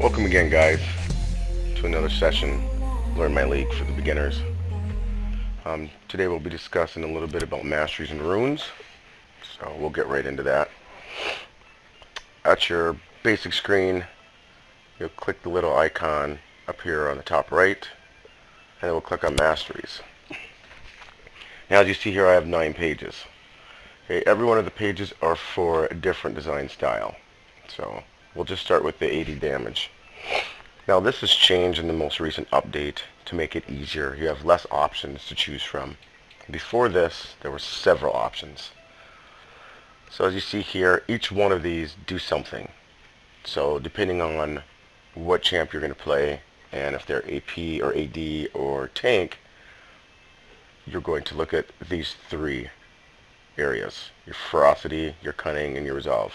Welcome again, guys, to another session, Learn My League for the beginners. Today we'll be discussing a little bit about Masteries and Runes, so we'll get right into that. At your basic screen, you'll click the little icon up here on the top right, and then we'll click on Masteries. Now, as you see here, I have 9 pages. Okay, every one of the pages are for a different design style, so we'll just start with the 80 damage. Now this has changed in the most recent update to make it easier. You have less options to choose from. Before this, there were several options. So as you see here, each one of these do something. So depending on what champ you're going to play, and if they're AP or AD or tank, you're going to look at these 3 areas: your ferocity, your cunning, and your resolve.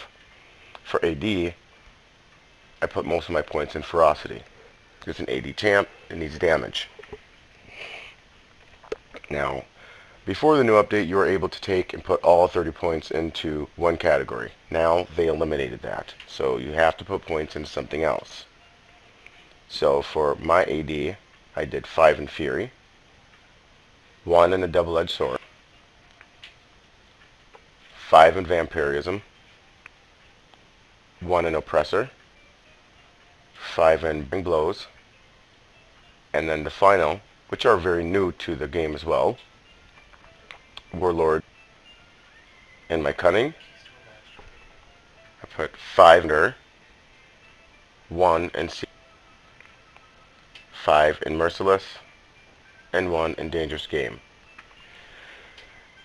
For AD, I put most of my points in ferocity. It's an AD champ, it needs damage. Now, before the new update, you were able to take and put all 30 points into one category. Now, they eliminated that. So you have to put points into something else. So for my AD, I did 5 in Fury, 1 in a double-edged sword, 5 in Vampirism, 1 in Oppressor, 5 in Bring Blows, and then the final, which are very new to the game as well, Warlord. In my Cunning, I put 5 in 1 in 5 in Merciless, and 1 in Dangerous Game.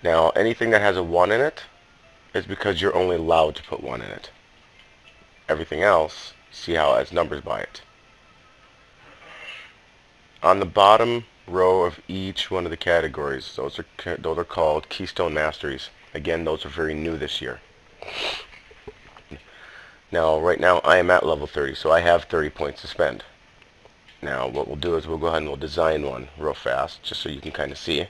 Now, anything that has a 1 in it is because you're only allowed to put 1 in it. Everything else, see how it has numbers by it. On the bottom row of each one of the categories, those are called Keystone Masteries. Again, those are very new this year. Now, right now I am at level 30, so I have 30 points to spend. Now, what we'll do is we'll go ahead and we'll design one real fast, just so you can kind of see.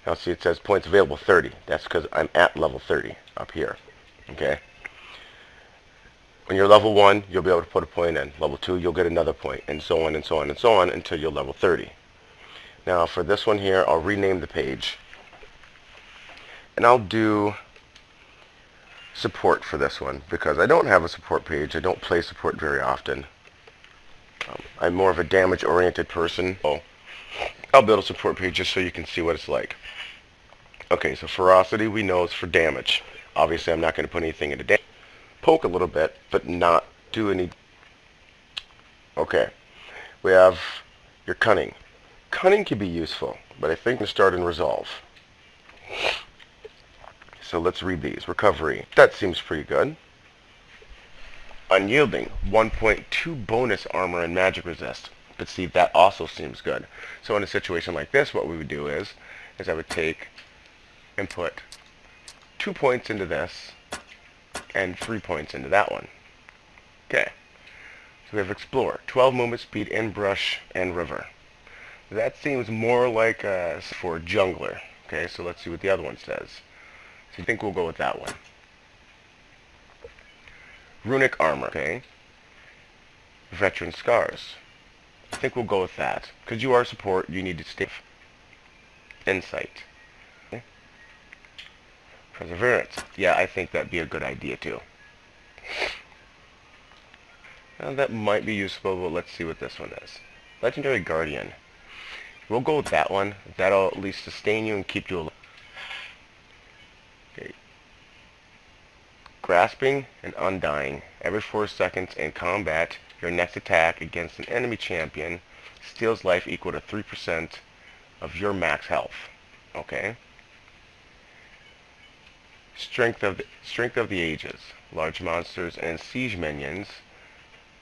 Now, see, it says points available 30. That's because I'm at level 30 up here. Okay. When you're level 1, you'll be able to put a point in. Level 2, you'll get another point, and so on and so on and so on until you're level 30. Now for this one here, I'll rename the page. And I'll do support for this one, because I don't have a support page. I don't play support very often. I'm more of a damage-oriented person. So I'll build a support page just so you can see what it's like. Okay, so ferocity we know is for damage. Obviously, I'm not going to put anything into damage. Poke a little bit, but not do any. Okay, we have your cunning. Cunning can be useful, but I think to start in resolve. So let's read these. Recovery, that seems pretty good. Unyielding, 1.2 bonus armor and magic resist. But see, that also seems good. So in a situation like this, what we would do is I would take and put 2 points into this and 3 points into that one. Okay. So we have Explore, 12 movement speed in brush and river. That seems more like for jungler. Okay, so let's see what the other one says. So I think we'll go with that one. Runic armor, okay. Veteran scars. I think we'll go with that. Because you are support, you need to stay. Insight. Okay. Perseverance. Yeah, I think that'd be a good idea too. Now that might be useful, but let's see what this one is. Legendary Guardian. We'll go with that one. That'll at least sustain you and keep you alive. Okay. Grasping and Undying. Every 4 seconds in combat, your next attack against an enemy champion steals life equal to 3% of your max health. Okay. Strength of the Ages. Large monsters and siege minions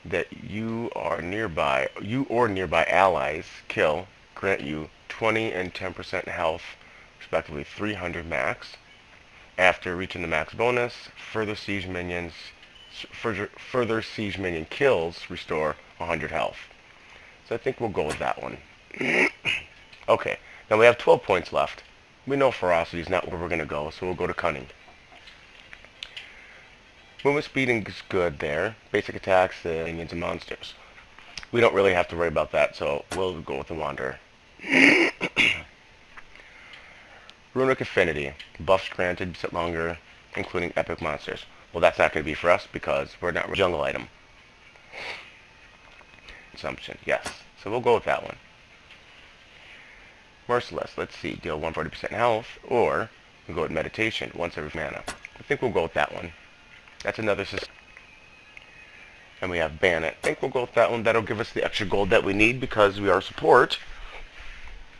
that you or nearby allies kill grant you 20 and 10% health, respectively 300 max. After reaching the max bonus, further siege minion kills restore 100 health. So I think we'll go with that one. Okay, now we have 12 points left. We know ferocity is not where we're going to go, so we'll go to cunning. Movement speed is good there. Basic attacks, the minions and monsters. We don't really have to worry about that, so we'll go with the Wanderer. Runic Affinity. Buffs granted sit longer, including epic monsters. Well, that's not going to be for us because we're not a jungle item. Consumption, yes. So we'll go with that one. Merciless. Let's see. Deal 140% health, or we'll go with Meditation, once every mana. I think we'll go with that one. That's another system. And we have Ban It. I think we'll go with that one. That'll give us the extra gold that we need because we are support.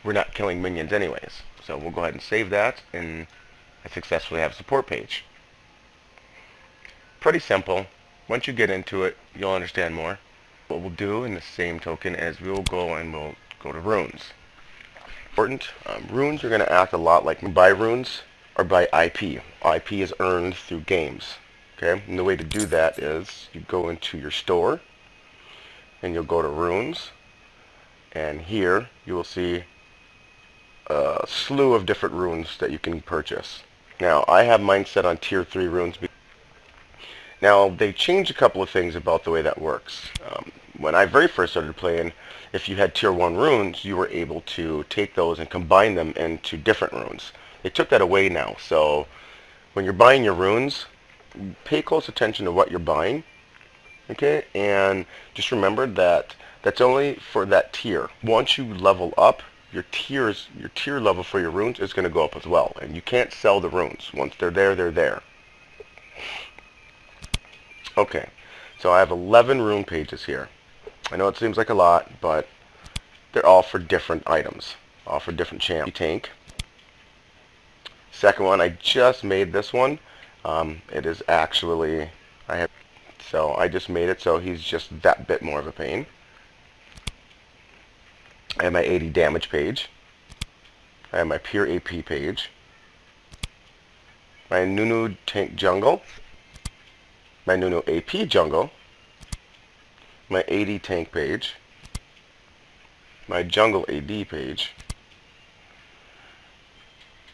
We're not killing minions anyways. So we'll go ahead and save that, and I successfully have a support page. Pretty simple. Once you get into it, you'll understand more. What we'll do in the same token is we'll go to runes. Important. Runes are going to act a lot like buy runes or buy IP. IP is earned through games. Okay, and the way to do that is you go into your store and you'll go to runes, and here you will see a slew of different runes that you can purchase. Now I have mine set on tier 3 runes. Now they changed a couple of things about the way that works. When I very first started playing, if you had tier 1 runes, you were able to take those and combine them into different runes. They took that away now, so when you're buying your runes, pay close attention to what you're buying, okay? And just remember that that's only for that tier. Once you level up, your tier level for your runes is going to go up as well, and you can't sell the runes. Once they're there, they're there. Okay, so I have 11 rune pages here. I know it seems like a lot, but they're all for different items, all for different champs. Tank. Second one, I just made this one. It is actually, I just made it so he's just that bit more of a pain. I have my 80 damage page. I have my pure AP page. My Nunu tank jungle. My Nunu AP jungle. My 80 tank page. My jungle AD page.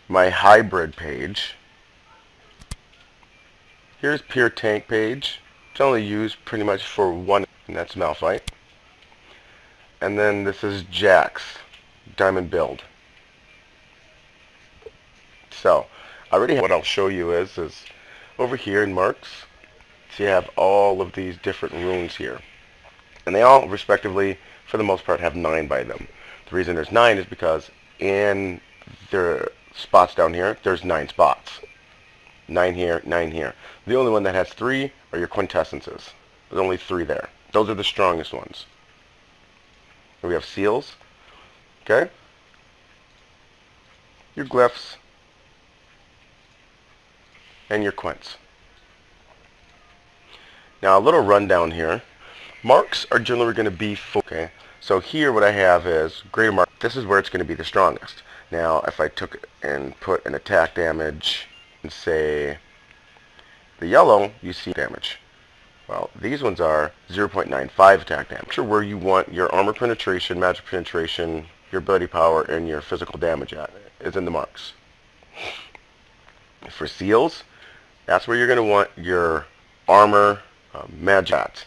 My hybrid page. Here's pure tank page. It's only used pretty much for one, and that's Malphite. And then this is Jack's diamond build. So I already have, what I'll show you is over here in marks, so you have all of these different runes here. And they all respectively, for the most part, have 9 by them. The reason there's 9 is because in their spots down here, there's 9 spots. 9 here, 9 here. The only one that has 3 are your quintessences. There's only 3 there. Those are the strongest ones. And we have seals. Okay? Your glyphs. And your quints. Now a little rundown here. Marks are generally going to be full. Okay? So here what I have is greater mark. This is where it's going to be the strongest. Now if I took and put an attack damage and say the yellow, you see damage. Well, these ones are 0.95 attack damage. Sure, where you want your armor penetration, magic penetration, your ability power, and your physical damage at is in the marks. For seals, that's where you're going to want your armor, magic at.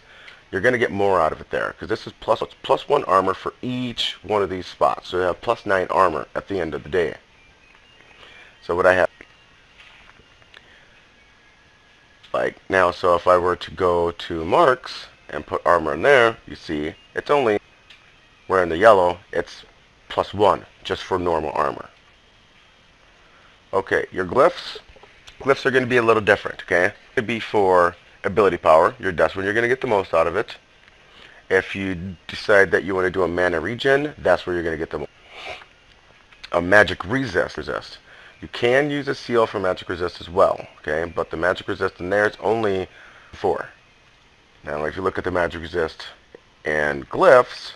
You're going to get more out of it there because this is plus 1 armor for each one of these spots. So you have plus 9 armor at the end of the day. So what I have, like now, so if I were to go to marks and put armor in there, you see it's only, where in the yellow it's plus 1 just for normal armor. Okay, your glyphs are going to be a little different. Okay, it's going to be for ability power. That's when you're going to get the most out of it. If you decide that you want to do a mana regen, that's where you're going to get the most. A magic resist. You can use a seal for magic resist as well, okay? But the magic resist in there is only 4. Now, if you look at the magic resist and glyphs,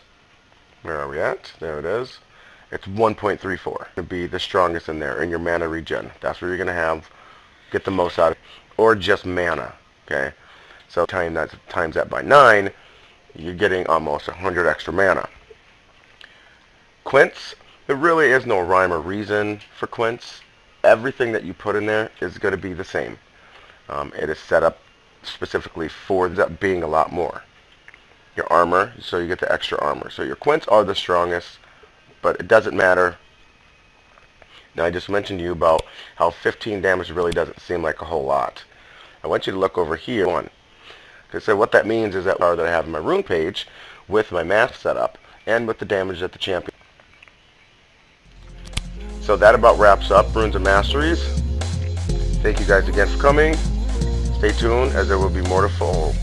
where are we at? There it is. It's 1.34. It'll be the strongest in there in your mana regen. That's where you're going to get the most out of it, or just mana, okay? So times that by 9, you're getting almost 100 extra mana. Quints, there really is no rhyme or reason for quints. Everything that you put in there is going to be the same. It is set up specifically for that being a lot more. Your armor, so you get the extra armor. So your quints are the strongest, but it doesn't matter. Now I just mentioned to you about how 15 damage really doesn't seem like a whole lot. I want you to look over here. So what that means is that I have my rune page with my math setup and with the damage that the champion. So that about wraps up Runes and Masteries. Thank you guys again for coming. Stay tuned as there will be more to follow.